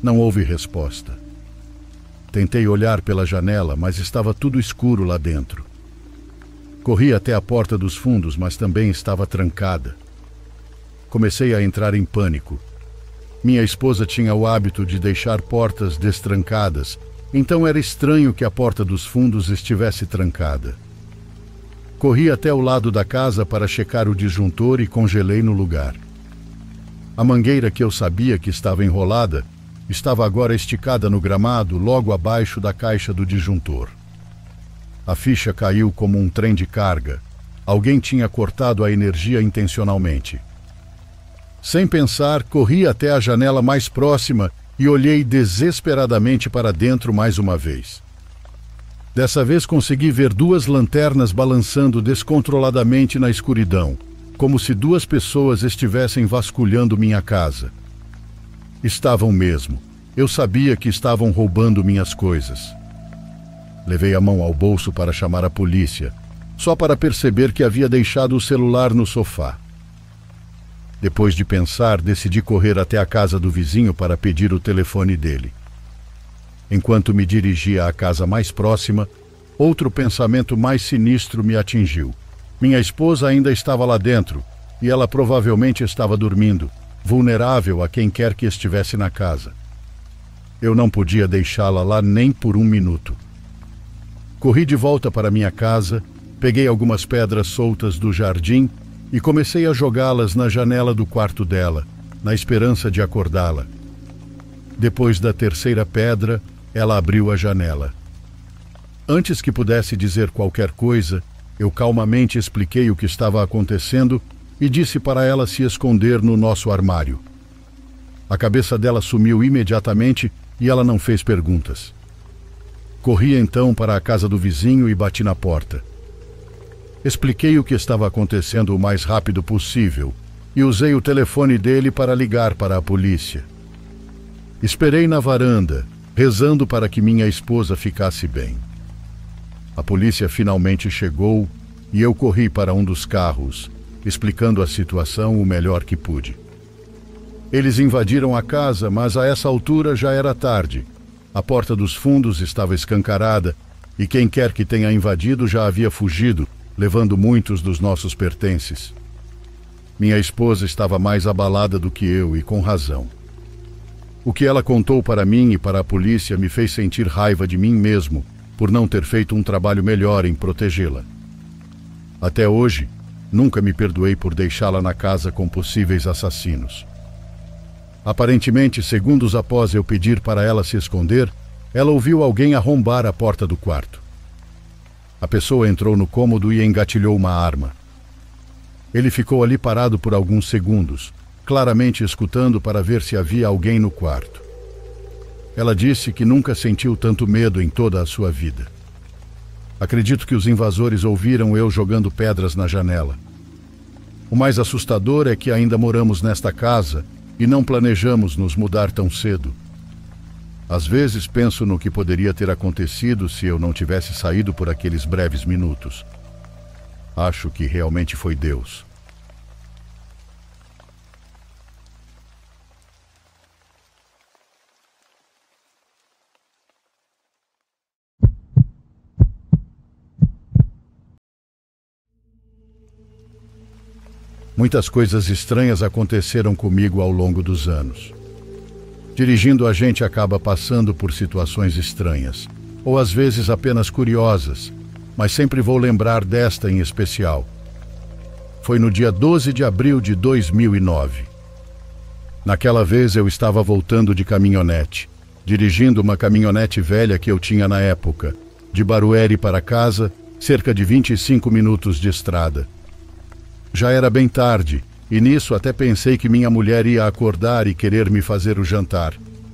Não houve resposta. Tentei olhar pela janela, mas estava tudo escuro lá dentro. Corri até a porta dos fundos, mas também estava trancada. Comecei a entrar em pânico. Minha esposa tinha o hábito de deixar portas destrancadas, então era estranho que a porta dos fundos estivesse trancada. Corri até o lado da casa para checar o disjuntor e congelei no lugar. A mangueira que eu sabia que estava enrolada estava agora esticada no gramado logo abaixo da caixa do disjuntor. A ficha caiu como um trem de carga. Alguém tinha cortado a energia intencionalmente. Sem pensar, corri até a janela mais próxima e olhei desesperadamente para dentro mais uma vez. Dessa vez consegui ver duas lanternas balançando descontroladamente na escuridão, como se duas pessoas estivessem vasculhando minha casa. Estavam mesmo. Eu sabia que estavam roubando minhas coisas. Levei a mão ao bolso para chamar a polícia, só para perceber que havia deixado o celular no sofá. Depois de pensar, decidi correr até a casa do vizinho para pedir o telefone dele. Enquanto me dirigia à casa mais próxima, outro pensamento mais sinistro me atingiu. Minha esposa ainda estava lá dentro, e ela provavelmente estava dormindo, vulnerável a quem quer que estivesse na casa. Eu não podia deixá-la lá nem por um minuto. Corri de volta para minha casa, peguei algumas pedras soltas do jardim e comecei a jogá-las na janela do quarto dela, na esperança de acordá-la. Depois da terceira pedra, ela abriu a janela. Antes que pudesse dizer qualquer coisa, eu calmamente expliquei o que estava acontecendo e disse para ela se esconder no nosso armário. A cabeça dela sumiu imediatamente e ela não fez perguntas. Corri então para a casa do vizinho e bati na porta. Expliquei o que estava acontecendo o mais rápido possível e usei o telefone dele para ligar para a polícia. Esperei na varanda, rezando para que minha esposa ficasse bem. A polícia finalmente chegou e eu corri para um dos carros, explicando a situação o melhor que pude. Eles invadiram a casa, mas a essa altura já era tarde. A porta dos fundos estava escancarada e quem quer que tenha invadido já havia fugido, levando muitos dos nossos pertences. Minha esposa estava mais abalada do que eu e com razão. O que ela contou para mim e para a polícia me fez sentir raiva de mim mesmo por não ter feito um trabalho melhor em protegê-la. Até hoje, nunca me perdoei por deixá-la na casa com possíveis assassinos. Aparentemente, segundos após eu pedir para ela se esconder, ela ouviu alguém arrombar a porta do quarto. A pessoa entrou no cômodo e engatilhou uma arma. Ele ficou ali parado por alguns segundos, claramente escutando para ver se havia alguém no quarto. Ela disse que nunca sentiu tanto medo em toda a sua vida. Acredito que os invasores ouviram eu jogando pedras na janela. O mais assustador é que ainda moramos nesta casa e não planejamos nos mudar tão cedo. Às vezes penso no que poderia ter acontecido se eu não tivesse saído por aqueles breves minutos. Acho que realmente foi Deus. Muitas coisas estranhas aconteceram comigo ao longo dos anos. Dirigindo, a gente acaba passando por situações estranhas, ou às vezes apenas curiosas, mas sempre vou lembrar desta em especial. Foi no dia 12 de abril de 2009. Naquela vez eu estava voltando de caminhonete, dirigindo uma caminhonete velha que eu tinha na época, de Barueri para casa, cerca de 25 minutos de estrada. Já era bem tarde, e nisso até pensei que minha mulher ia acordar e querer me fazer o jantar.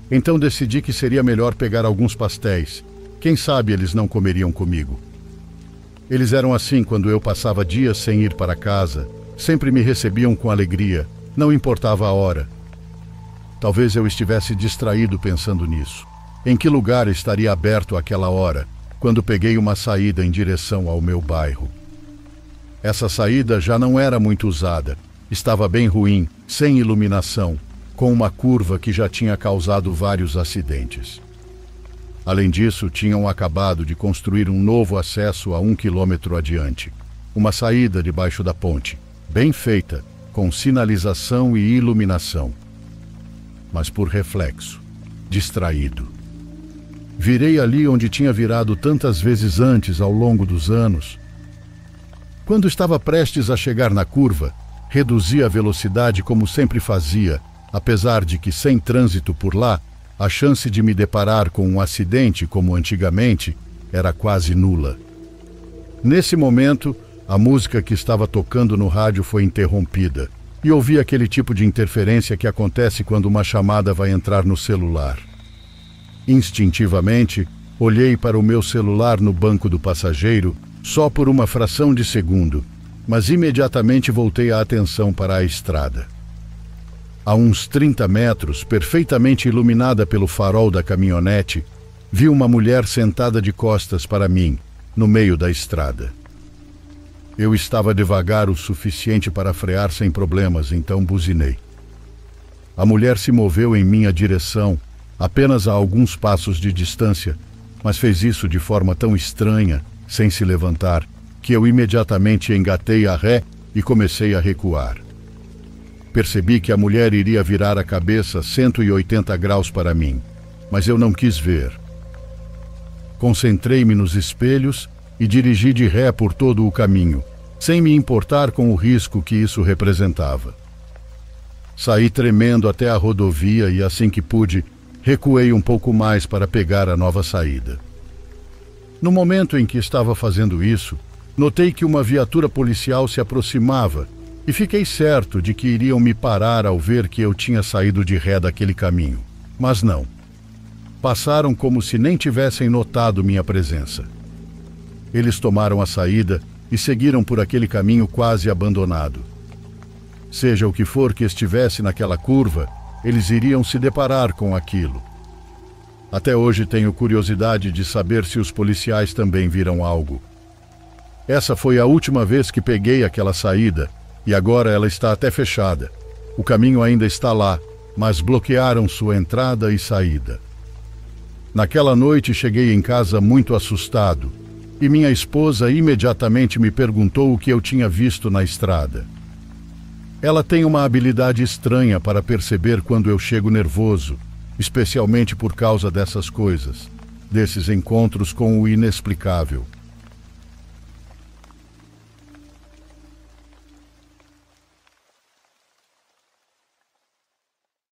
Então decidi que seria melhor pegar alguns pastéis. Quem sabe eles não comeriam comigo. Eles eram assim quando eu passava dias sem ir para casa. Sempre me recebiam com alegria, não importava a hora. Talvez eu estivesse distraído pensando nisso. Em que lugar estaria aberto àquela hora, quando peguei uma saída em direção ao meu bairro? Essa saída já não era muito usada. Estava bem ruim, sem iluminação, com uma curva que já tinha causado vários acidentes. Além disso, tinham acabado de construir um novo acesso a 1 quilômetro adiante. Uma saída debaixo da ponte, bem feita, com sinalização e iluminação. Mas por reflexo, distraído. Virei ali onde tinha virado tantas vezes antes ao longo dos anos. Quando estava prestes a chegar na curva, reduzi a velocidade como sempre fazia, apesar de que, sem trânsito por lá, a chance de me deparar com um acidente como antigamente era quase nula. Nesse momento, a música que estava tocando no rádio foi interrompida e ouvi aquele tipo de interferência que acontece quando uma chamada vai entrar no celular. Instintivamente, olhei para o meu celular no banco do passageiro só por uma fração de segundo, mas imediatamente voltei a atenção para a estrada. A uns 30 metros, perfeitamente iluminada pelo farol da caminhonete, vi uma mulher sentada de costas para mim, no meio da estrada. Eu estava devagar o suficiente para frear sem problemas, então buzinei. A mulher se moveu em minha direção, apenas a alguns passos de distância, mas fez isso de forma tão estranha, sem se levantar, que eu imediatamente engatei a ré e comecei a recuar. Percebi que a mulher iria virar a cabeça 180 graus para mim, mas eu não quis ver. Concentrei-me nos espelhos e dirigi de ré por todo o caminho, sem me importar com o risco que isso representava. Saí tremendo até a rodovia e, assim que pude, recuei um pouco mais para pegar a nova saída. No momento em que estava fazendo isso, notei que uma viatura policial se aproximava e fiquei certo de que iriam me parar ao ver que eu tinha saído de ré daquele caminho. Mas não. Passaram como se nem tivessem notado minha presença. Eles tomaram a saída e seguiram por aquele caminho quase abandonado. Seja o que for que estivesse naquela curva, eles iriam se deparar com aquilo. Até hoje tenho curiosidade de saber se os policiais também viram algo. Essa foi a última vez que peguei aquela saída e agora ela está até fechada. O caminho ainda está lá, mas bloquearam sua entrada e saída. Naquela noite cheguei em casa muito assustado e minha esposa imediatamente me perguntou o que eu tinha visto na estrada. Ela tem uma habilidade estranha para perceber quando eu chego nervoso, especialmente por causa dessas coisas, desses encontros com o inexplicável.